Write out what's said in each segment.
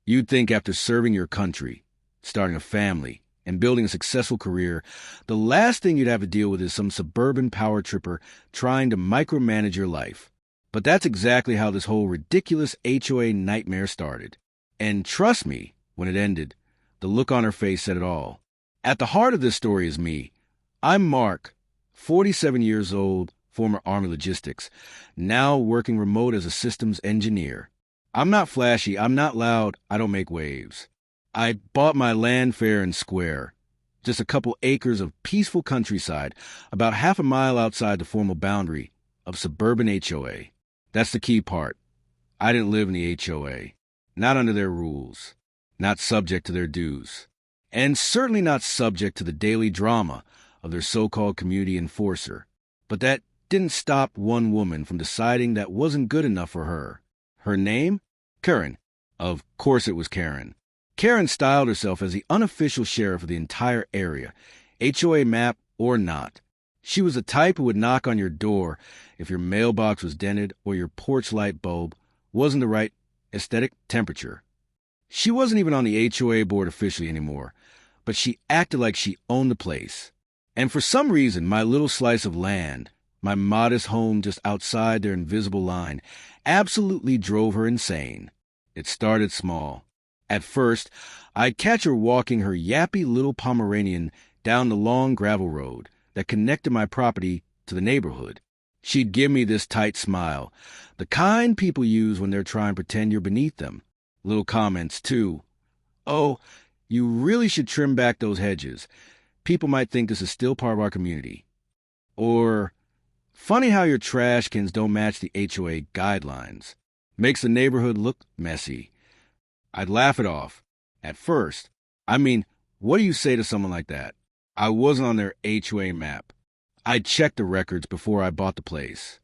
You'd think after serving your country, starting a family, and building a successful career, the last thing you'd have to deal with is some suburban power tripper trying to micromanage your life. But that's exactly how this whole ridiculous HOA nightmare started. And trust me, when it ended, the look on her face said it all. At the heart of this story is me. I'm Mark, 47 years old, former Army logistics, now working remote as a systems engineer. I'm not flashy, I'm not loud, I don't make waves. I bought my land fair and square, just a couple acres of peaceful countryside, about half a mile outside the formal boundary of suburban HOA. That's the key part. I didn't live in the HOA, not under their rules, not subject to their dues, and certainly not subject to the daily drama of their so-called community enforcer. But that didn't stop one woman from deciding that wasn't good enough for her. Her name? Karen. Of course it was Karen. Karen styled herself as the unofficial sheriff of the entire area, HOA map or not. She was the type who would knock on your door if your mailbox was dented or your porch light bulb wasn't the right aesthetic temperature. She wasn't even on the HOA board officially anymore, but she acted like she owned the place. And for some reason, my little slice of land, my modest home just outside their invisible line, absolutely drove her insane. It started small. At first, I'd catch her walking her yappy little Pomeranian down the long gravel road that connected my property to the neighborhood. She'd give me this tight smile, the kind people use when they're trying to pretend you're beneath them. Little comments, too. Oh, you really should trim back those hedges. People might think this is still part of our community. Or, funny how your trash cans don't match the HOA guidelines. Makes the neighborhood look messy. I'd laugh it off. At first. I mean, what do you say to someone like that? I wasn't on their HOA map. I'd checked the records before I bought the place.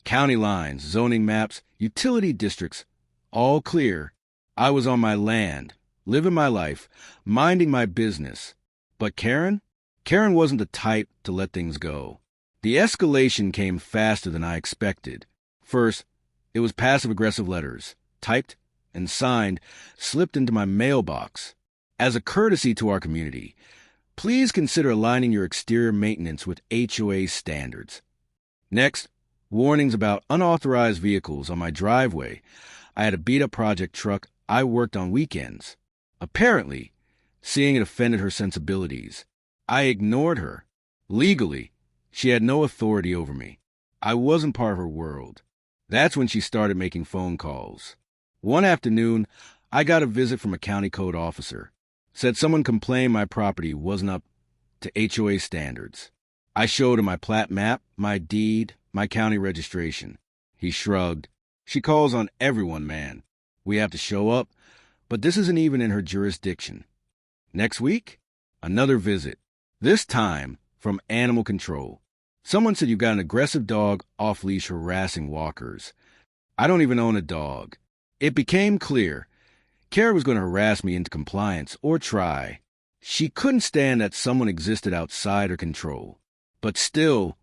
County lines, zoning maps, utility districts, all clear. I was on my land, living my life, minding my business. But Karen wasn't the type to let things go. The escalation came faster than I expected. First, it was passive-aggressive letters, typed and signed, slipped into my mailbox. As a courtesy to our community, please consider aligning your exterior maintenance with HOA standards. Next, warnings about unauthorized vehicles on my driveway. I had a beat-up project truck I worked on weekends. Apparently, seeing it offended her sensibilities. I ignored her. Legally, she had no authority over me. I wasn't part of her world. That's when she started making phone calls. One afternoon, I got a visit from a county code officer. Said someone complained my property wasn't up to HOA standards. I showed him my plat map, my deed, my county registration. He shrugged. She calls on everyone, man. We have to show up, but this isn't even in her jurisdiction. Next week, another visit. This time from animal control. Someone said you got an aggressive dog off-leash harassing walkers. I don't even own a dog. It became clear Karen was going to harass me into compliance, or try. She couldn't stand that someone existed outside her control. But still,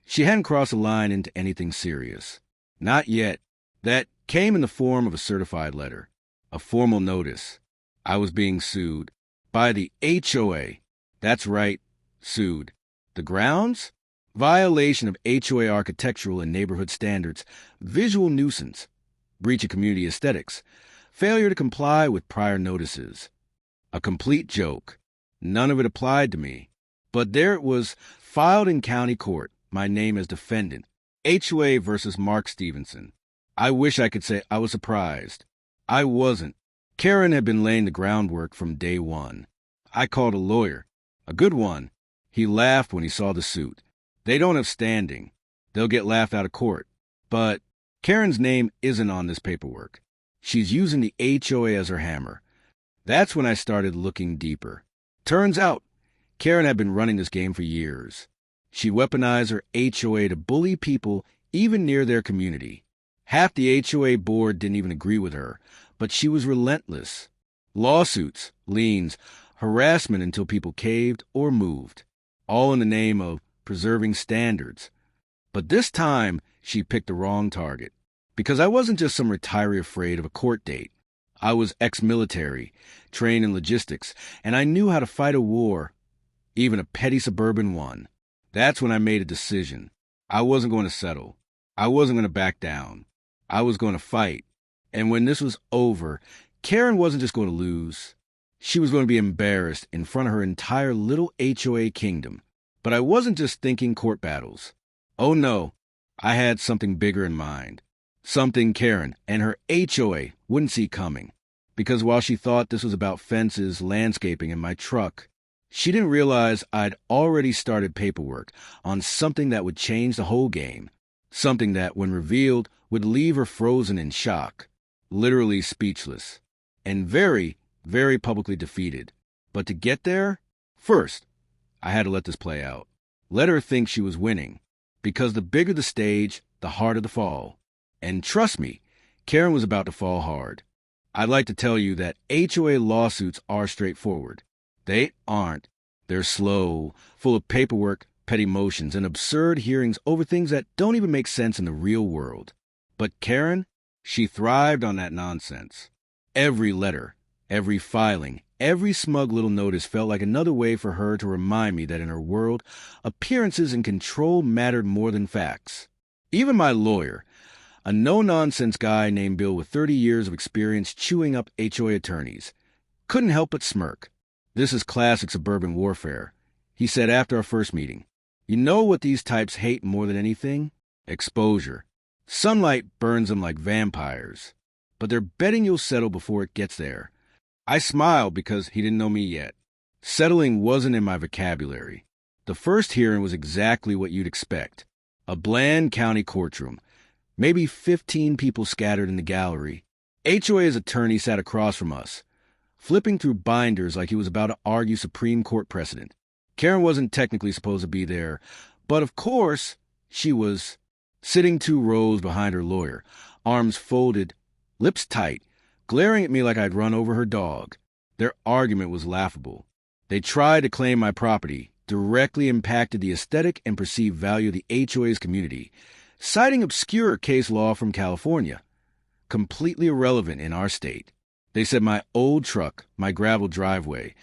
she hadn't crossed the line into anything serious. Not yet. That came in the form of a certified letter, a formal notice. I was being sued by the HOA. That's right, sued. The grounds? Violation of HOA architectural and neighborhood standards, visual nuisance, breach of community aesthetics, failure to comply with prior notices. A complete joke. None of it applied to me. But there it was, filed in county court, my name as defendant, HOA versus Mark Stevenson. I wish I could say I was surprised. I wasn't. Karen had been laying the groundwork from day one. I called a lawyer. A good one. He laughed when he saw the suit. They don't have standing. They'll get laughed out of court. But Karen's name isn't on this paperwork. She's using the HOA as her hammer. That's when I started looking deeper. Turns out, Karen had been running this game for years. She weaponized her HOA to bully people even near their community. Half the HOA board didn't even agree with her, but she was relentless. Lawsuits, liens, harassment until people caved or moved, all in the name of preserving standards. But this time, she picked the wrong target. Because I wasn't just some retiree afraid of a court date. I was ex-military, trained in logistics, and I knew how to fight a war, even a petty suburban one. That's when I made a decision. I wasn't going to settle. I wasn't going to back down. I was going to fight. And when this was over, Karen wasn't just going to lose. She was going to be embarrassed in front of her entire little HOA kingdom. But I wasn't just thinking court battles. Oh no, I had something bigger in mind. Something Karen and her HOA wouldn't see coming. Because while she thought this was about fences, landscaping, and my truck, she didn't realize I'd already started paperwork on something that would change the whole game. Something that, when revealed, would leave her frozen in shock, literally speechless, and very, very publicly defeated. But to get there, first, I had to let this play out. Let her think she was winning, because the bigger the stage, the harder the fall. And trust me, Karen was about to fall hard. I'd like to tell you that HOA lawsuits are straightforward. They aren't. They're slow, full of paperwork, petty motions, and absurd hearings over things that don't even make sense in the real world. But Karen, she thrived on that nonsense. Every letter, every filing, every smug little notice felt like another way for her to remind me that in her world, appearances and control mattered more than facts. Even my lawyer, a no-nonsense guy named Bill with 30 years of experience chewing up HOA attorneys, couldn't help but smirk. This is classic suburban warfare, he said after our first meeting. You know what these types hate more than anything? Exposure. Sunlight burns them like vampires. But they're betting you'll settle before it gets there. I smiled because he didn't know me yet. Settling wasn't in my vocabulary. The first hearing was exactly what you'd expect. A bland county courtroom. Maybe 15 people scattered in the gallery. HOA's attorney sat across from us, flipping through binders like he was about to argue Supreme Court precedent. Karen wasn't technically supposed to be there, but of course she was, sitting 2 rows behind her lawyer, arms folded, lips tight, glaring at me like I'd run over her dog. Their argument was laughable. They tried to claim my property directly impacted the aesthetic and perceived value of the HOA's community, citing obscure case law from California, completely irrelevant in our state. They said my old truck, my gravel driveway,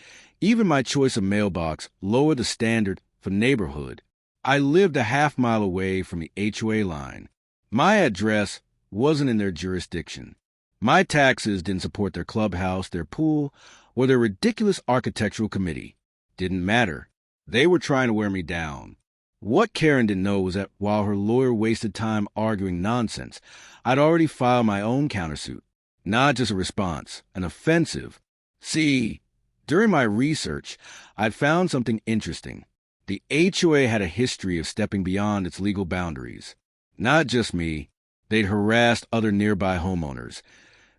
even my choice of mailbox lowered the standard for neighborhood. I lived a half-mile away from the HOA line. My address wasn't in their jurisdiction. My taxes didn't support their clubhouse, their pool, or their ridiculous architectural committee. Didn't matter. They were trying to wear me down. What Karen didn't know was that while her lawyer wasted time arguing nonsense, I'd already filed my own countersuit. Not just a response, an offensive. See, during my research, I'd found something interesting. The HOA had a history of stepping beyond its legal boundaries. Not just me. They'd harassed other nearby homeowners,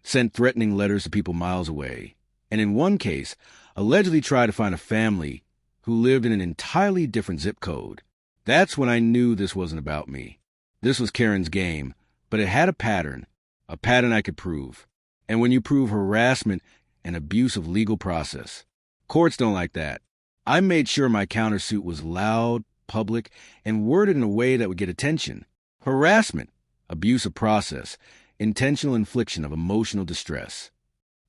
sent threatening letters to people miles away, and in one case, allegedly tried to find a family who lived in an entirely different zip code. That's when I knew this wasn't about me. This was Karen's game, but it had a pattern I could prove. And when you prove harassment and abuse of legal process, courts don't like that. I made sure my countersuit was loud, public, and worded in a way that would get attention. Harassment, abuse of process, intentional infliction of emotional distress.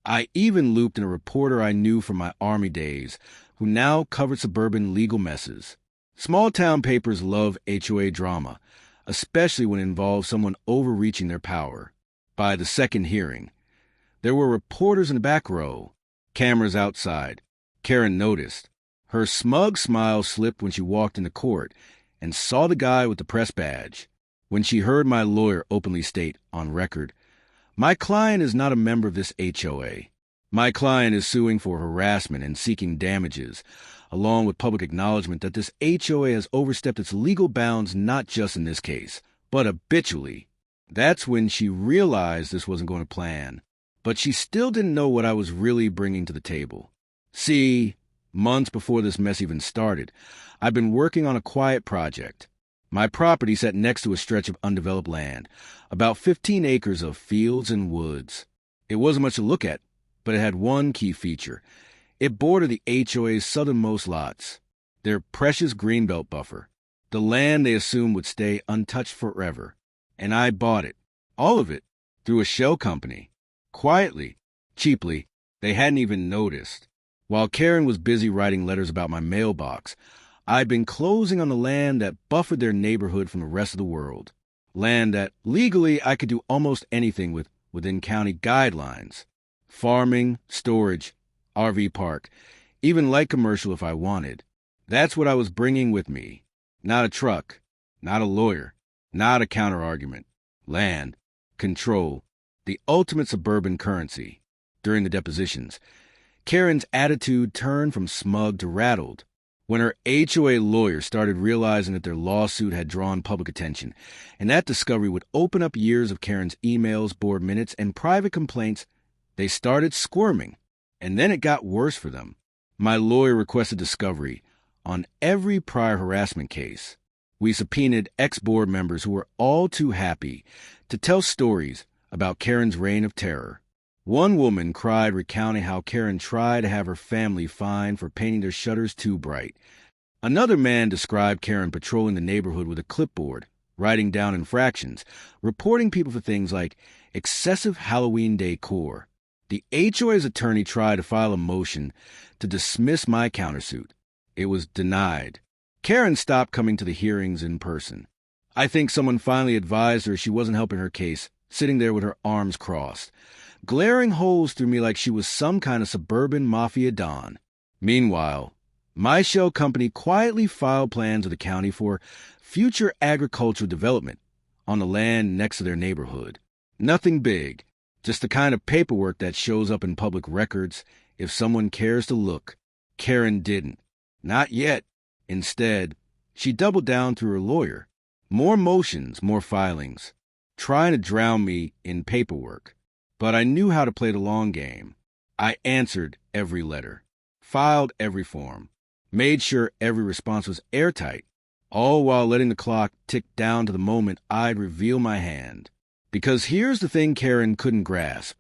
I even looped in a reporter I knew from my Army days who now covered suburban legal messes. Small-town papers love HOA drama, especially when it involves someone overreaching their power. By the second hearing, there were reporters in the back row, cameras outside. Karen noticed. Her smug smile slipped when she walked into court and saw the guy with the press badge. When she heard my lawyer openly state, on record, "My client is not a member of this HOA. My client is suing for harassment and seeking damages, along with public acknowledgement that this HOA has overstepped its legal bounds not just in this case, but habitually." That's when she realized this wasn't going to plan. But she still didn't know what I was really bringing to the table. See, months before this mess even started, I'd been working on a quiet project. My property sat next to a stretch of undeveloped land, about 15 acres of fields and woods. It wasn't much to look at, but it had one key feature. It bordered the HOA's southernmost lots, their precious greenbelt buffer, the land they assumed would stay untouched forever. And I bought it, all of it, through a shell company, quietly, Cheaply, they hadn't even noticed. While Karen was busy writing letters about my mailbox, I'd been closing on the land that buffered their neighborhood from the rest of the world. Land that legally I could do almost anything with within county guidelines. Farming, storage, RV park, even light commercial if I wanted. That's what I was bringing with me. Not a truck, not a lawyer, not a counter-argument. Land, control, the ultimate suburban currency. During the depositions, Karen's attitude turned from smug to rattled. When her HOA lawyer started realizing that their lawsuit had drawn public attention, and that discovery would open up years of Karen's emails, board minutes, and private complaints, they started squirming. And then it got worse for them. My lawyer requested discovery on every prior harassment case. We subpoenaed ex-board members who were all too happy to tell stories about Karen's reign of terror. One woman cried recounting how Karen tried to have her family fined for painting their shutters too bright. Another man described Karen patrolling the neighborhood with a clipboard, writing down infractions, reporting people for things like excessive Halloween decor. The HOA's attorney tried to file a motion to dismiss my countersuit. It was denied. Karen stopped coming to the hearings in person. I think someone finally advised her she wasn't helping her case, sitting there with her arms crossed, glaring holes through me like she was some kind of suburban mafia don. Meanwhile, my shell company quietly filed plans with the county for future agricultural development on the land next to their neighborhood. Nothing big, just the kind of paperwork that shows up in public records if someone cares to look. Karen didn't. Not yet. Instead, she doubled down through her lawyer. More motions, more filings, trying to drown me in paperwork. But I knew how to play the long game. I answered every letter, filed every form, made sure every response was airtight, all while letting the clock tick down to the moment I'd reveal my hand. Because here's the thing Karen couldn't grasp.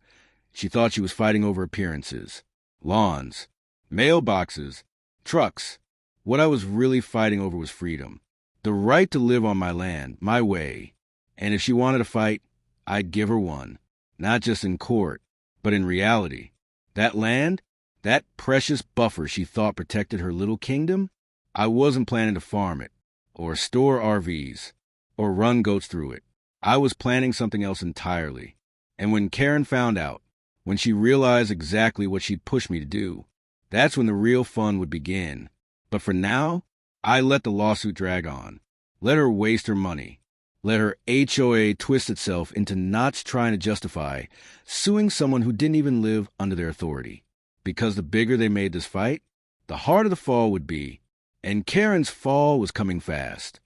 She thought she was fighting over appearances, lawns, mailboxes, trucks. What I was really fighting over was freedom, the right to live on my land, my way. And if she wanted to fight, I'd give her one. Not just in court, but in reality. That land, that precious buffer she thought protected her little kingdom, I wasn't planning to farm it, or store RVs, or run goats through it. I was planning something else entirely. And when Karen found out, when she realized exactly what she'd pushed me to do, that's when the real fun would begin. But for now, I let the lawsuit drag on. Let her waste her money. Let her HOA twist itself into knots trying to justify suing someone who didn't even live under their authority. Because the bigger they made this fight, the harder the fall would be. And Karen's fall was coming fast.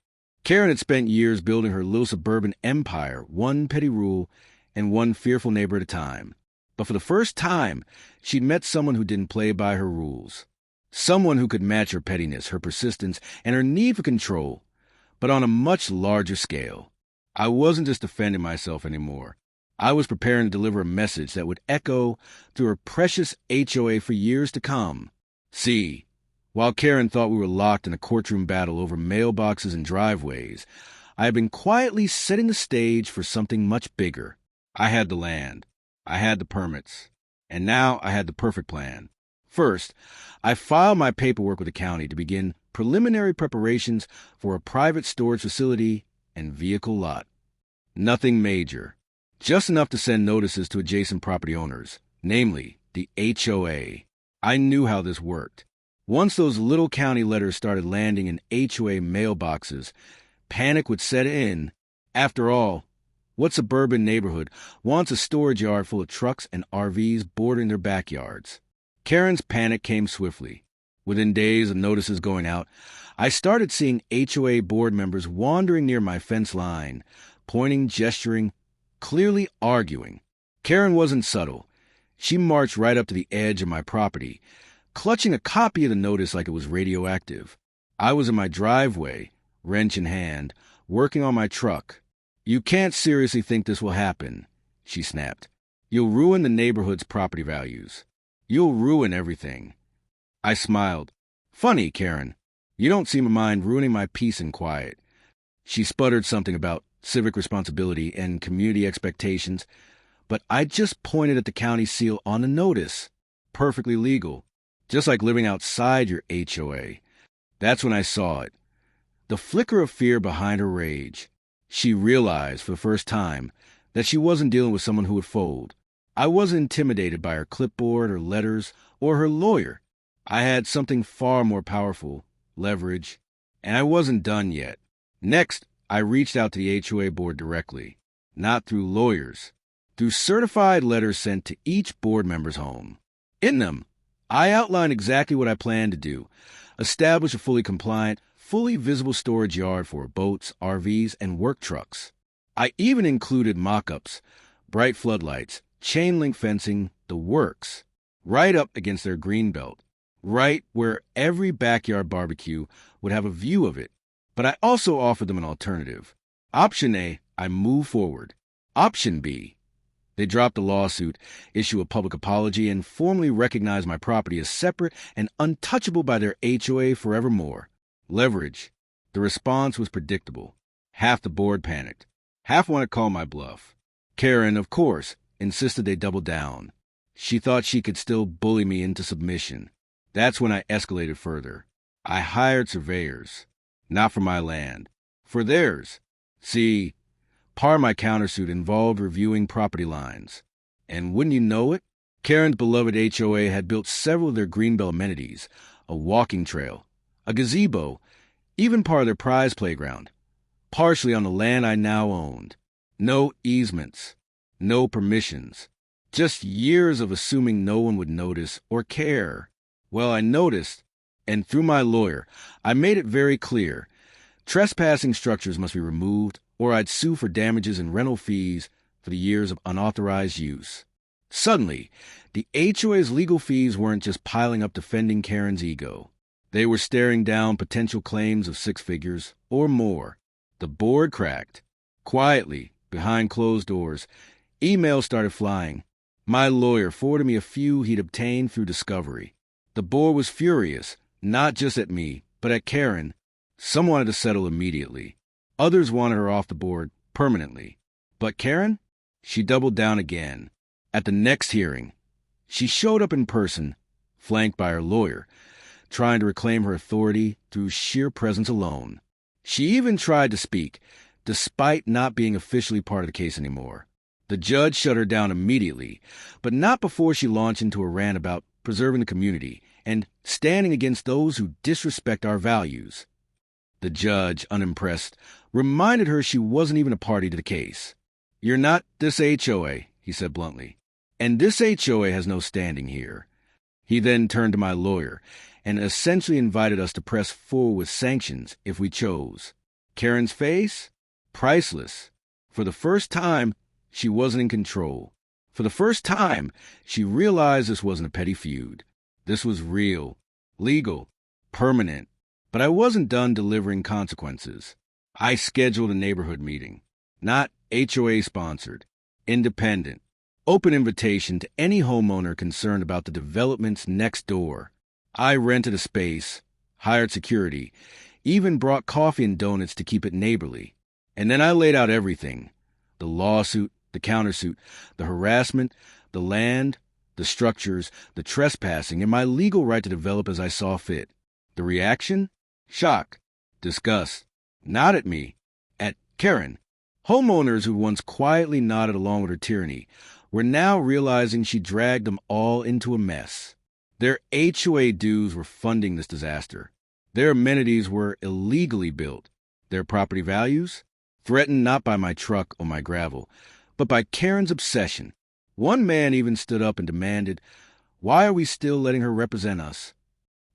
Karen had spent years building her little suburban empire, one petty rule and one fearful neighbor at a time. But for the first time, she'd met someone who didn't play by her rules. Someone who could match her pettiness, her persistence, and her need for control, but on a much larger scale. I wasn't just defending myself anymore. I was preparing to deliver a message that would echo through her precious HOA for years to come. See, while Karen thought we were locked in a courtroom battle over mailboxes and driveways, I had been quietly setting the stage for something much bigger. I had the land. I had the permits. And now I had the perfect plan. First, I filed my paperwork with the county to begin preliminary preparations for a private storage facility and vehicle lot. Nothing major, just enough to send notices to adjacent property owners, namely the HOA. I knew how this worked. Once those little county letters started landing in HOA mailboxes, panic would set in. After all, what suburban neighborhood wants a storage yard full of trucks and RVs bordering their backyards? Karen's panic came swiftly. Within days of notices going out, I started seeing HOA board members wandering near my fence line, pointing, gesturing, clearly arguing. Karen wasn't subtle. She marched right up to the edge of my property, clutching a copy of the notice like it was radioactive. I was in my driveway, wrench in hand, working on my truck. "You can't seriously think this will happen," she snapped. "You'll ruin the neighborhood's property values. You'll ruin everything." I smiled. "Funny, Karen. You don't seem to mind ruining my peace and quiet." She sputtered something about civic responsibility and community expectations, but I just pointed at the county seal on the notice. Perfectly legal. Just like living outside your HOA. That's when I saw it. The flicker of fear behind her rage. She realized for the first time that she wasn't dealing with someone who would fold. I wasn't intimidated by her clipboard or letters or her lawyer. I had something far more powerful, leverage, and I wasn't done yet. Next, I reached out to the HOA board directly, not through lawyers, through certified letters sent to each board member's home. In them, I outlined exactly what I planned to do, establish a fully compliant, fully visible storage yard for boats, RVs, and work trucks. I even included mock-ups, bright floodlights, chain link fencing, the works, right up against their green belt, right where every backyard barbecue would have a view of it. But I also offered them an alternative. Option A, I move forward. Option B, they drop the lawsuit, issue a public apology, and formally recognize my property as separate and untouchable by their HOA forevermore. Leverage. The response was predictable. Half the board panicked. Half wanted to call my bluff. Karen, of course, insisted they double down. She thought she could still bully me into submission. That's when I escalated further. I hired surveyors. Not for my land. For theirs. See, part of my countersuit involved reviewing property lines. And wouldn't you know it, Karen's beloved HOA had built several of their greenbelt amenities, a walking trail, a gazebo, even part of their prize playground, partially on the land I now owned. No easements, no permissions, just years of assuming no one would notice or care. Well, I noticed, and through my lawyer, I made it very clear, trespassing structures must be removed or I'd sue for damages and rental fees for the years of unauthorized use. Suddenly, the HOA's legal fees weren't just piling up defending Karen's ego. They were staring down potential claims of 6 figures or more. The board cracked. Quietly, behind closed doors, emails started flying. My lawyer forwarded me a few he'd obtained through discovery. The board was furious, not just at me, but at Karen. Some wanted to settle immediately. Others wanted her off the board permanently. But Karen? She doubled down again. At the next hearing, she showed up in person, flanked by her lawyer, trying to reclaim her authority through sheer presence alone. She even tried to speak, despite not being officially part of the case anymore. The judge shut her down immediately, but not before she launched into a rant about preserving the community and standing against those who disrespect our values. The judge, unimpressed, reminded her she wasn't even a party to the case. "You're not this HOA," he said bluntly, "and this HOA has no standing here." He then turned to my lawyer and essentially invited us to press forward with sanctions if we chose. Karen's face? Priceless. For the first time, she wasn't in control. For the first time, she realized this wasn't a petty feud. This was real, legal, permanent. But I wasn't done delivering consequences. I scheduled a neighborhood meeting. Not HOA-sponsored. Independent. Open invitation to any homeowner concerned about the developments next door. I rented a space, hired security, even brought coffee and donuts to keep it neighborly. And then I laid out everything. The lawsuit, the countersuit, the harassment, the land, the structures, the trespassing, and my legal right to develop as I saw fit. The reaction? Shock. Disgust. Not at me. At Karen. Homeowners who once quietly nodded along with her tyranny were now realizing she dragged them all into a mess. Their HOA dues were funding this disaster. Their amenities were illegally built. Their property values? Threatened not by my truck or my gravel, but by Karen's obsession. One man even stood up and demanded, "Why are we still letting her represent us?"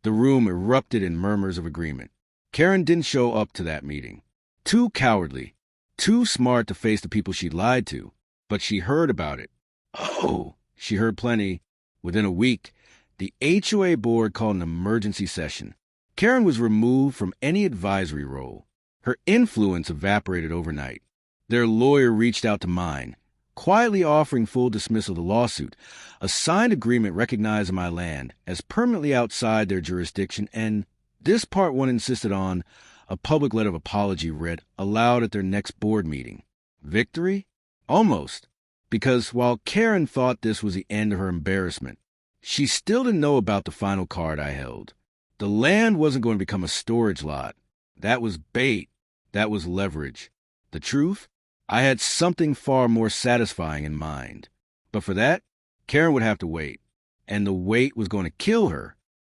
The room erupted in murmurs of agreement. Karen didn't show up to that meeting. Too cowardly. Too smart to face the people she'd lied to. But she heard about it. Oh, she heard plenty. Within a week, the HOA board called an emergency session. Karen was removed from any advisory role. Her influence evaporated overnight. Their lawyer reached out to mine, quietly offering full dismissal of the lawsuit, a signed agreement recognizing my land as permanently outside their jurisdiction, and this part one insisted on, a public letter of apology read aloud at their next board meeting. Victory? Almost. Because while Karen thought this was the end of her embarrassment, she still didn't know about the final card I held. The land wasn't going to become a storage lot. That was bait. That was leverage. The truth? I had something far more satisfying in mind. But for that, Karen would have to wait. And the wait was going to kill her.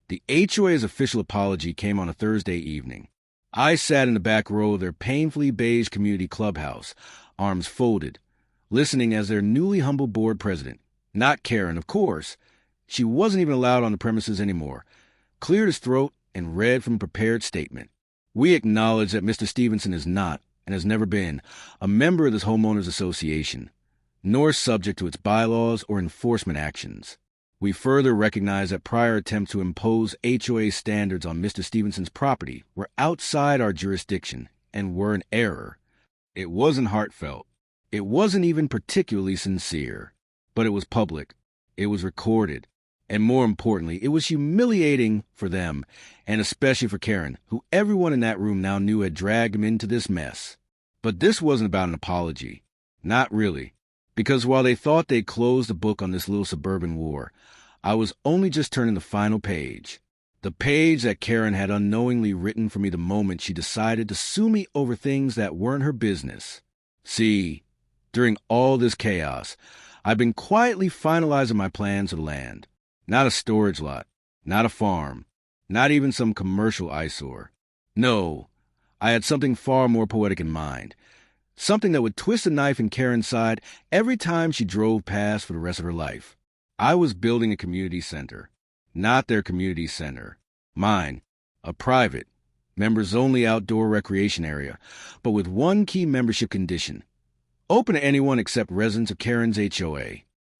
The HOA's official apology came on a Thursday evening. I sat in the back row of their painfully beige community clubhouse, arms folded, listening as their newly humble board president, not Karen, of course, she wasn't even allowed on the premises anymore, cleared his throat and read from a prepared statement. We acknowledge that Mr. Stevenson is not, and has never been, a member of this homeowners association, nor subject to its bylaws or enforcement actions. We further recognize that prior attempts to impose HOA standards on Mr. Stevenson's property were outside our jurisdiction and were an error. It wasn't heartfelt. It wasn't even particularly sincere. But it was public. It was recorded. And more importantly, it was humiliating for them, and especially for Karen, who everyone in that room now knew had dragged him into this mess. But this wasn't about an apology. Not really. Because while they thought they'd closed the book on this little suburban war, I was only just turning the final page. The page that Karen had unknowingly written for me the moment she decided to sue me over things that weren't her business. See, during all this chaos, I've been quietly finalizing my plans of the land. Not a storage lot, not a farm, not even some commercial eyesore. No, I had something far more poetic in mind. Something that would twist a knife in Karen's side every time she drove past for the rest of her life. I was building a community center. Not their community center. Mine. A private, members-only outdoor recreation area, but with one key membership condition. Open to anyone except residents of Karen's HOA.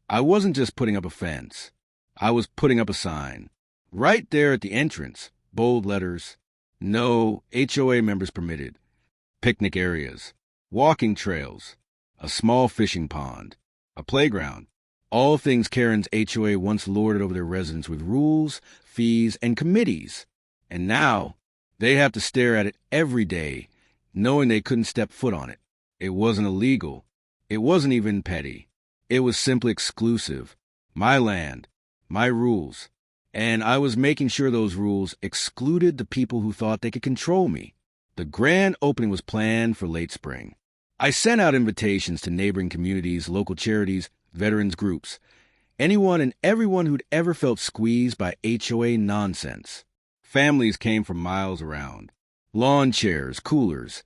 I wasn't just putting up a fence. I was putting up a sign. Right there at the entrance, bold letters. No HOA members permitted. Picnic areas. Walking trails. A small fishing pond. A playground. All things Karen's HOA once lorded over their residents with rules, fees, and committees. And now, they have to stare at it every day, knowing they couldn't step foot on it. It wasn't illegal. It wasn't even petty. It was simply exclusive. My land. My rules. And I was making sure those rules excluded the people who thought they could control me. The grand opening was planned for late spring. I sent out invitations to neighboring communities, local charities, veterans groups, anyone and everyone who'd ever felt squeezed by HOA nonsense. Families came from miles around. Lawn chairs, coolers,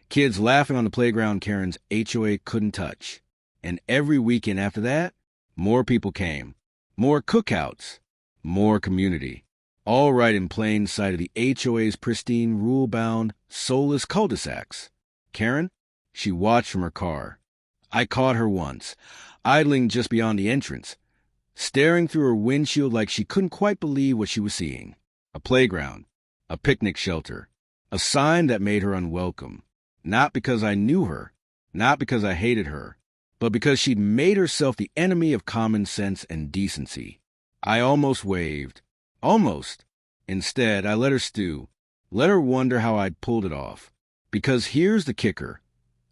kids laughing on the playground Karen's HOA couldn't touch. And every weekend after that, more people came. More cookouts. More community. All right in plain sight of the HOA's pristine, rule-bound, soulless cul-de-sacs. Karen? She watched from her car. I caught her once, idling just beyond the entrance, staring through her windshield like she couldn't quite believe what she was seeing. A playground. A picnic shelter. A sign that made her unwelcome. Not because I knew her. Not because I hated her. But because she'd made herself the enemy of common sense and decency. I almost waved. Almost. Instead, I let her stew. Let her wonder how I'd pulled it off. Because here's the kicker.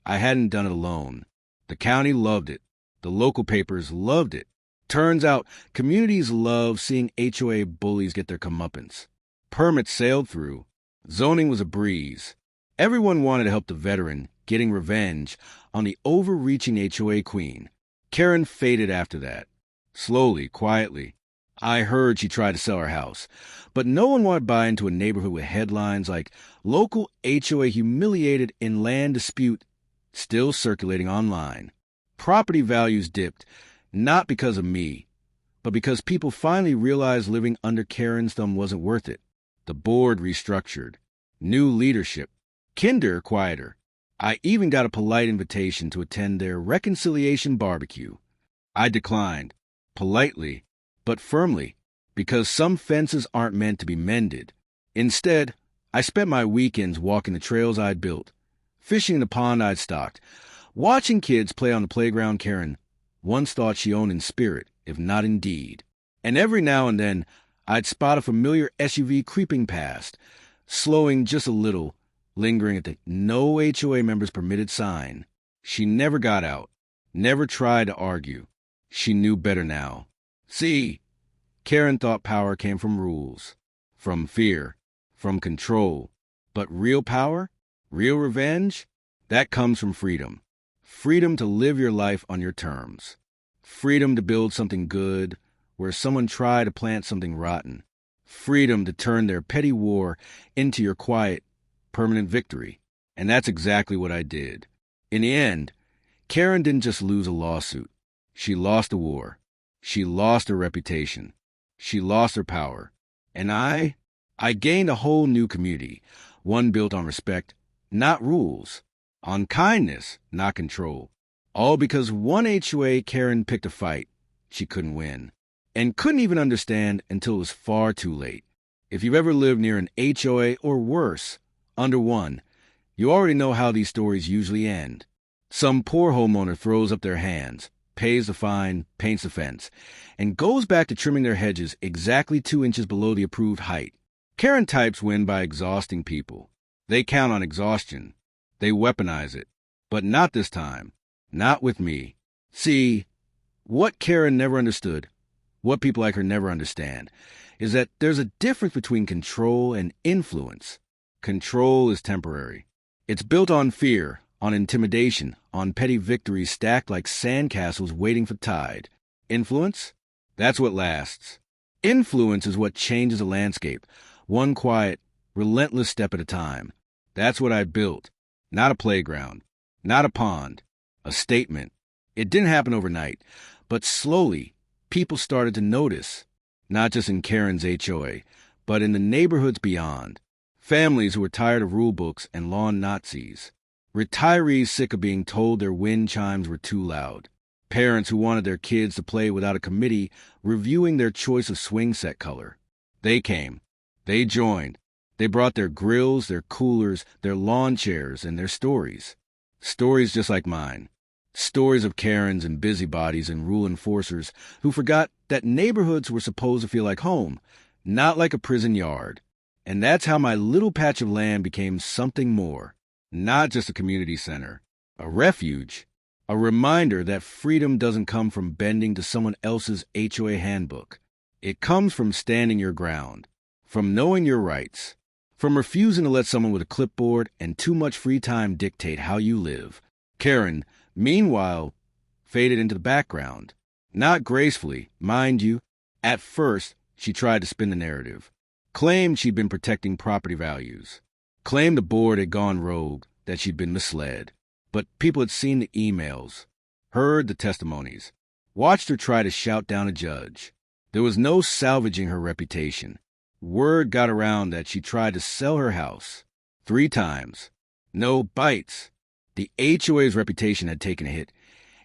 I hadn't done it alone. The county loved it. The local papers loved it. Turns out, communities love seeing HOA bullies get their comeuppance. Permits sailed through. Zoning was a breeze. Everyone wanted to help the veteran, getting revenge on the overreaching HOA queen. Karen faded after that. Slowly, quietly. I heard she tried to sell her house, but no one wanted to buy into a neighborhood with headlines like "Local HOA humiliated in land dispute," still circulating online. Property values dipped, not because of me, but because people finally realized living under Karen's thumb wasn't worth it. The board restructured. New leadership. Kinder quieter. I even got a polite invitation to attend their reconciliation barbecue. I declined, politely, but firmly, because some fences aren't meant to be mended. Instead, I spent my weekends walking the trails I'd built, fishing in the pond I'd stocked, watching kids play on the playground Karen once thought she owned in spirit, if not in deed. And every now and then, I'd spot a familiar SUV creeping past, slowing just a little, lingering at the "No HOA members permitted" sign. She never got out. never tried to argue. She knew better now. See, Karen thought power came from rules, from fear, from control. But real power, real revenge, that comes from freedom. Freedom to live your life on your terms. Freedom to build something good where someone tried to plant something rotten. Freedom to turn their petty war into your quiet, permanent victory. And that's exactly what I did. In the end, Karen didn't just lose a lawsuit. She lost a war. She lost her reputation. She lost her power. And I gained a whole new community, one built on respect, not rules, on kindness, not control. All because one HOA Karen picked a fight she couldn't win, and couldn't even understand until it was far too late. If you've ever lived near an HOA or worse, under one, you already know how these stories usually end. Some poor homeowner throws up their hands, pays the fine, paints the fence, and goes back to trimming their hedges exactly 2 inches below the approved height. Karen types win by exhausting people. They count on exhaustion. They weaponize it. But not this time. Not with me. See, what Karen never understood, what people like her never understand, is that there's a difference between control and influence. Control is temporary. It's built on fear, on intimidation, on petty victories stacked like sandcastles waiting for tide. Influence? That's what lasts. Influence is what changes a landscape, one quiet, relentless step at a time. That's what I built. Not a playground, not a pond, a statement. It didn't happen overnight, but slowly, people started to notice, not just in Karen's HOA, but in the neighborhoods beyond. Families who were tired of rule books and lawn Nazis. Retirees sick of being told their wind chimes were too loud. Parents who wanted their kids to play without a committee reviewing their choice of swing set color. They came. They joined. They brought their grills, their coolers, their lawn chairs, and their stories. Stories just like mine. Stories of Karens and busybodies and rule enforcers who forgot that neighborhoods were supposed to feel like home, not like a prison yard. And that's how my little patch of land became something more. Not just a community center, a refuge, a reminder that freedom doesn't come from bending to someone else's HOA handbook. It comes from standing your ground, from knowing your rights, from refusing to let someone with a clipboard and too much free time dictate how you live. Karen, meanwhile, faded into the background. Not gracefully, mind you. At first, she tried to spin the narrative. Claimed she'd been protecting property values. Claimed the board had gone rogue, that she'd been misled. But people had seen the emails, heard the testimonies, watched her try to shout down a judge. There was no salvaging her reputation. Word got around that she tried to sell her house 3 times. No bites. The HOA's reputation had taken a hit,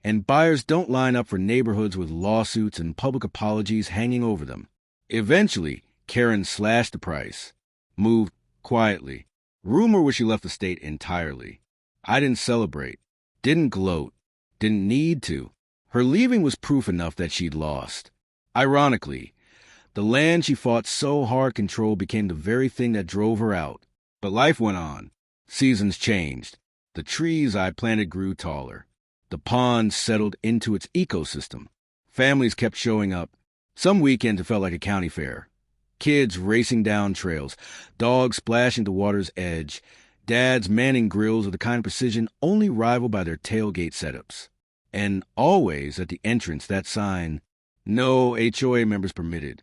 and buyers don't line up for neighborhoods with lawsuits and public apologies hanging over them. Eventually, Karen slashed the price, moved quietly. Rumor was she left the state entirely. I didn't celebrate, didn't gloat, didn't need to. Her leaving was proof enough that she'd lost. Ironically, the land she fought so hard control became the very thing that drove her out. But life went on. Seasons changed. The trees I planted grew taller. The pond settled into its ecosystem. Families kept showing up. Some weekends it felt like a county fair. Kids racing down trails, dogs splashing to water's edge, dads manning grills with the kind of precision only rivaled by their tailgate setups. And always at the entrance that sign, "No HOA members permitted."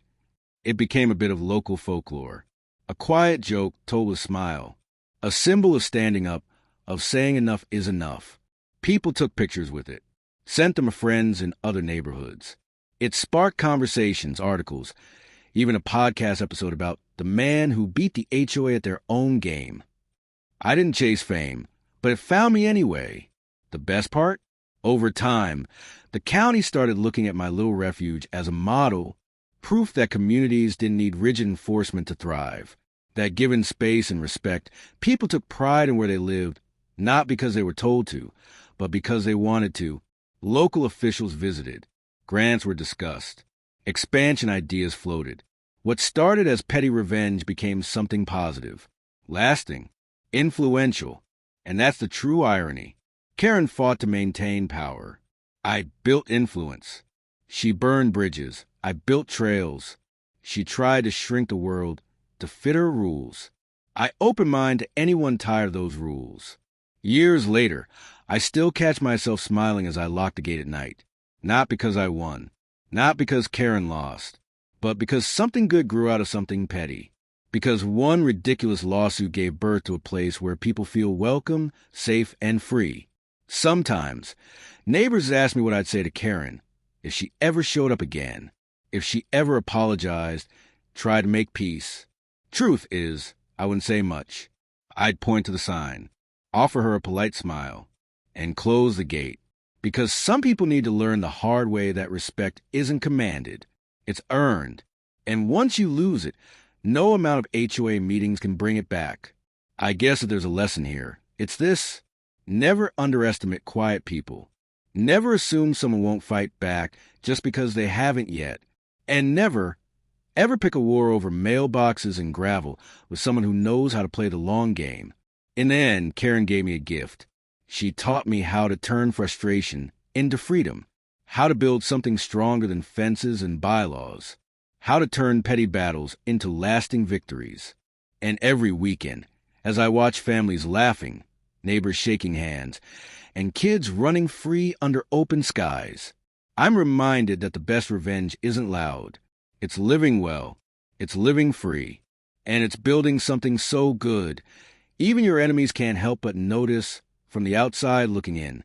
It became a bit of local folklore. A quiet joke told with a smile. A symbol of standing up, of saying enough is enough. People took pictures with it, sent them to friends in other neighborhoods. It sparked conversations, articles, even a podcast episode about the man who beat the HOA at their own game. I didn't chase fame, but it found me anyway. The best part? Over time, the county started looking at my little refuge as a model, proof that communities didn't need rigid enforcement to thrive, that given space and respect, people took pride in where they lived, not because they were told to, but because they wanted to. Local officials visited. Grants were discussed. Expansion ideas floated. What started as petty revenge became something positive, lasting, influential, and that's the true irony. Karen fought to maintain power. I built influence. She burned bridges. I built trails. She tried to shrink the world to fit her rules. I opened mine to anyone tired of those rules. Years later, I still catch myself smiling as I lock the gate at night. Not because I won. Not because Karen lost. But because something good grew out of something petty. Because one ridiculous lawsuit gave birth to a place where people feel welcome, safe, and free. Sometimes, neighbors ask me what I'd say to Karen if she ever showed up again, if she ever apologized, tried to make peace. Truth is, I wouldn't say much. I'd point to the sign, offer her a polite smile, and close the gate. Because some people need to learn the hard way that respect isn't commanded, it's earned. And once you lose it, no amount of HOA meetings can bring it back. I guess if there's a lesson here, it's this: never underestimate quiet people. Never assume someone won't fight back just because they haven't yet. And never, ever pick a war over mailboxes and gravel with someone who knows how to play the long game. In the end, Karen gave me a gift. She taught me how to turn frustration into freedom, how to build something stronger than fences and bylaws, how to turn petty battles into lasting victories. And every weekend, as I watch families laughing, neighbors shaking hands, and kids running free under open skies, I'm reminded that the best revenge isn't loud. It's living well, it's living free, and it's building something so good, even your enemies can't help but notice from the outside looking in.